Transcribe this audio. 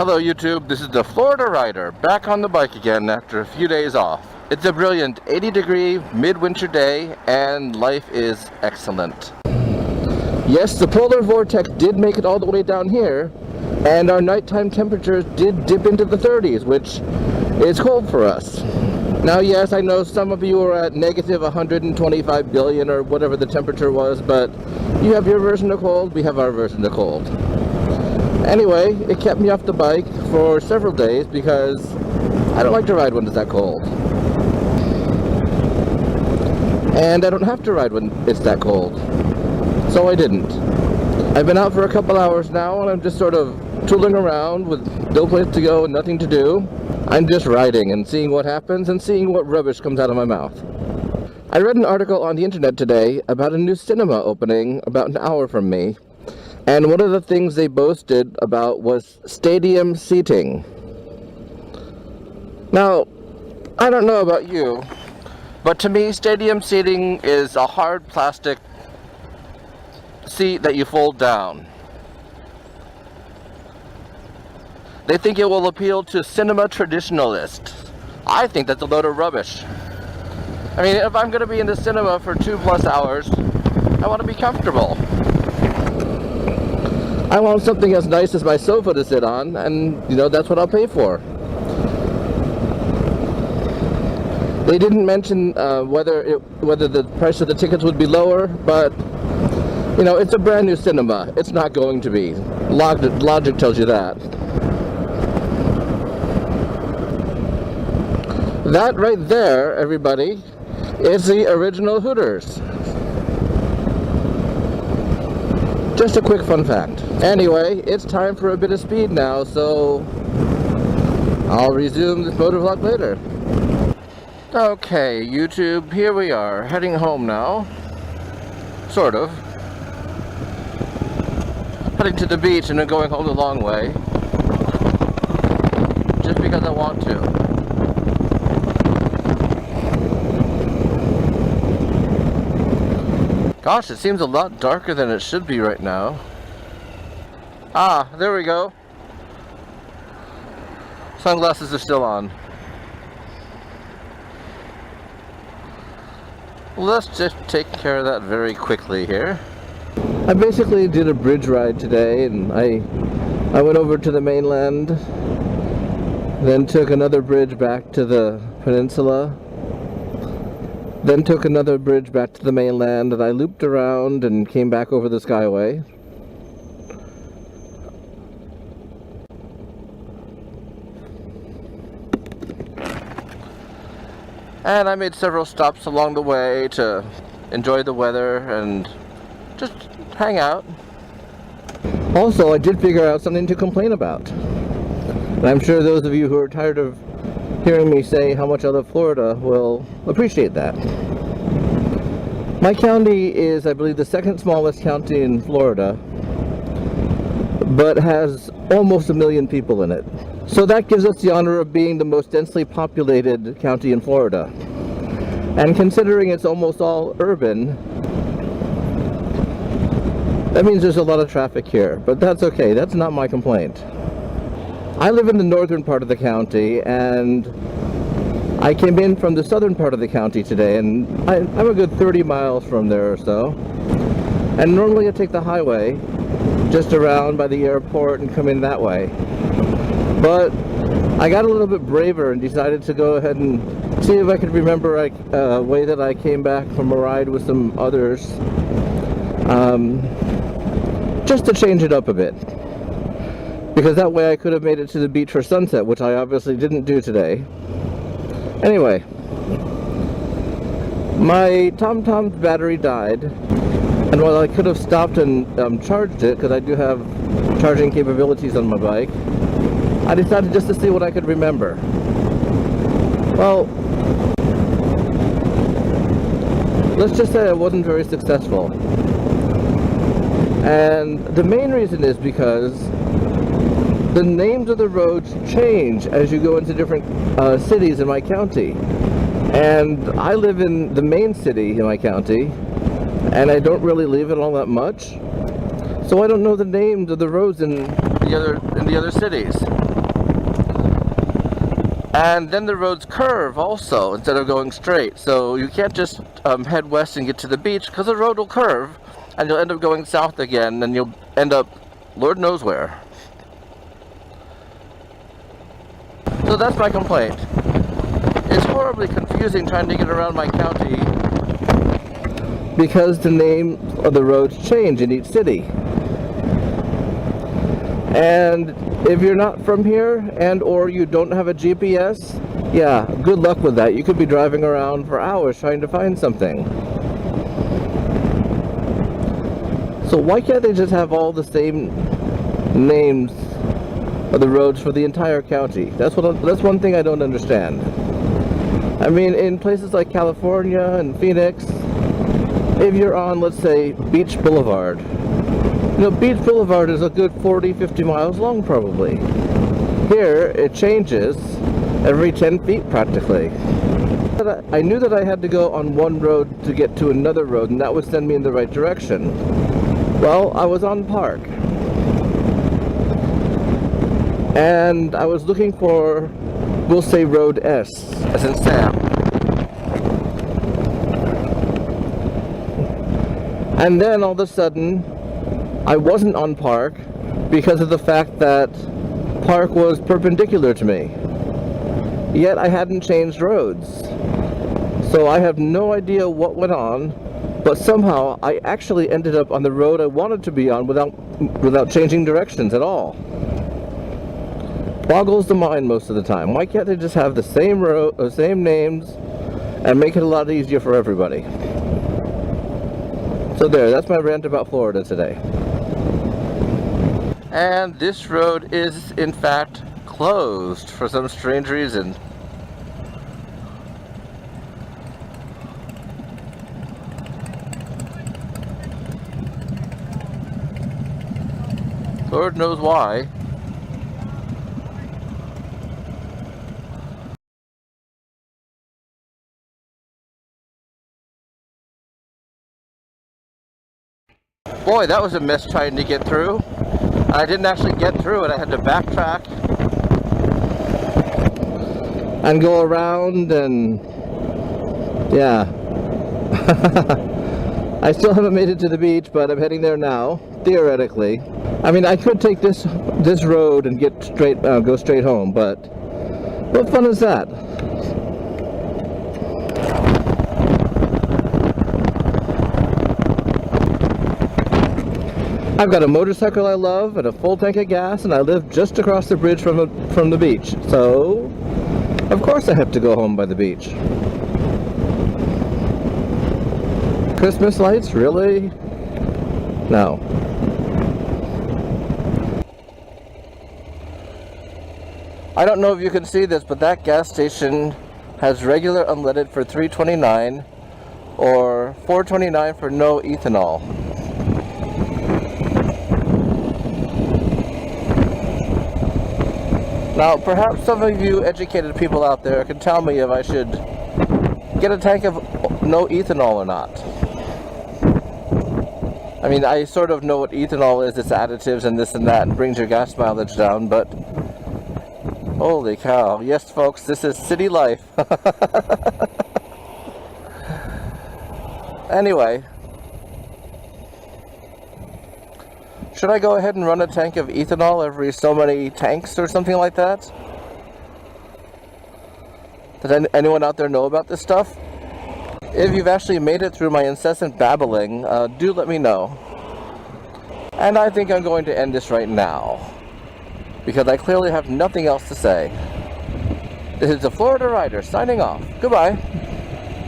Hello YouTube, this is the Florida Rider, back on the bike again after a few days off. It's a brilliant 80-degree midwinter day and life is excellent. Yes, the polar vortex did make it all the way down here, and our nighttime temperatures did dip into the 30s, which is cold for us. Now yes, I know some of you are at negative 125 billion or whatever the temperature was, but you have your version of cold, we have our version of cold. Anyway, it kept me off the bike for several days because I don't like to ride when it's that cold. And I don't have to ride when it's that cold. So I didn't. I've been out for a couple hours now and I'm just sort of tooling around with no place to go and nothing to do. I'm just riding and seeing what happens and seeing what rubbish comes out of my mouth. I read an article on the internet today about a new cinema opening about an hour from me. And one of the things they boasted about was stadium seating. Now, I don't know about you, but to me, stadium seating is a hard plastic seat that you fold down. They think it will appeal to cinema traditionalists. I think that's a load of rubbish. I mean, if I'm going to be in the cinema for 2+ hours, I want to be comfortable. I want something as nice as my sofa to sit on, and you know, that's what I'll pay for. They didn't mention whether the price of the tickets would be lower, but you know, it's a brand new cinema. It's not going to be. Logic tells you that. That right there, everybody, is the original Hooters. Just a quick fun fact. Anyway, it's time for a bit of speed now, so I'll resume this motor vlog later. Okay, YouTube, here we are, heading home now. Sort of. Heading to the beach and then going home the long way. Just because I want to. Gosh, it seems a lot darker than it should be right now. Ah, there we go. Sunglasses are still on. Let's just take care of that very quickly here. I basically did a bridge ride today, and I went over to the mainland, then took another bridge back to the peninsula, then took another bridge back to the mainland, and I looped around and came back over the Skyway. And I made several stops along the way to enjoy the weather and just hang out. Also, I did figure out something to complain about. And I'm sure those of you who are tired of hearing me say how much I love Florida will appreciate that. My county is, I believe, the second smallest county in Florida, but has almost 1 million people in it. So that gives us the honor of being the most densely populated county in Florida. And considering it's almost all urban, that means there's a lot of traffic here, but that's okay, that's not my complaint. I live in the northern part of the county, and I came in from the southern part of the county today, and I'm a good 30 miles from there or so. And normally I take the highway just around by the airport and come in that way. But I got a little bit braver and decided to go ahead and see if I could remember a way that I came back from a ride with some others, just to change it up a bit. Because that way I could have made it to the beach for sunset, which I obviously didn't do today. Anyway, my TomTom's battery died, and while I could have stopped and charged it, because I do have charging capabilities on my bike, I decided just to see what I could remember. Well, let's just say I wasn't very successful. And the main reason is because the names of the roads change as you go into different cities in my county. And I live in the main city in my county, and I don't really leave it all that much. So I don't know the names of the roads in the other cities. And then the roads curve also instead of going straight. So you can't just head west and get to the beach, because the road will curve and you'll end up going south again, and you'll end up Lord knows where. So that's my complaint. It's horribly confusing trying to get around my county because the name of the roads change in each city. And if you're not from here and or you don't have a GPS, yeah, good luck with that. You could be driving around for hours trying to find something. So why can't they just have all the same names of the roads for the entire county? That's one thing I don't understand. I mean, in places like California and Phoenix, if you're on, let's say, Beach Boulevard, you know, Beach Boulevard is a good 40-50 miles long probably. Here, it changes every 10 feet practically. I knew that I had to go on one road to get to another road, and that would send me in the right direction. Well, I was on Park, and I was looking for, we'll say, Road S, as in Sam. And then all of a sudden, I wasn't on Park because of the fact that Park was perpendicular to me. Yet I hadn't changed roads. So I have no idea what went on, but somehow I actually ended up on the road I wanted to be on without changing directions at all. Boggles the mind most of the time. Why can't they just have the same road, the same names, and make it a lot easier for everybody? So there, that's my rant about Florida today. And this road is in fact closed for some strange reason. Lord knows why. Boy, that was a mess trying to get through. I didn't actually get through it. I had to backtrack and go around, and yeah. I still haven't made it to the beach, but I'm heading there now, theoretically. I mean, I could take this road and get go straight home, but what fun is that? I've got a motorcycle I love and a full tank of gas, and I live just across the bridge from the beach. So, of course I have to go home by the beach. Christmas lights? Really? No. I don't know if you can see this, but that gas station has regular unleaded for $3.29 or $4.29 for no ethanol. Now, perhaps some of you educated people out there can tell me if I should get a tank of no ethanol or not. I mean, I sort of know what ethanol is, its additives and this and that, and brings your gas mileage down, but holy cow. Yes, folks, this is city life. Anyway, should I go ahead and run a tank of ethanol every so many tanks or something like that? Does anyone out there know about this stuff? If you've actually made it through my incessant babbling, do let me know. And I think I'm going to end this right now, because I clearly have nothing else to say. This is the Florida Rider signing off. Goodbye.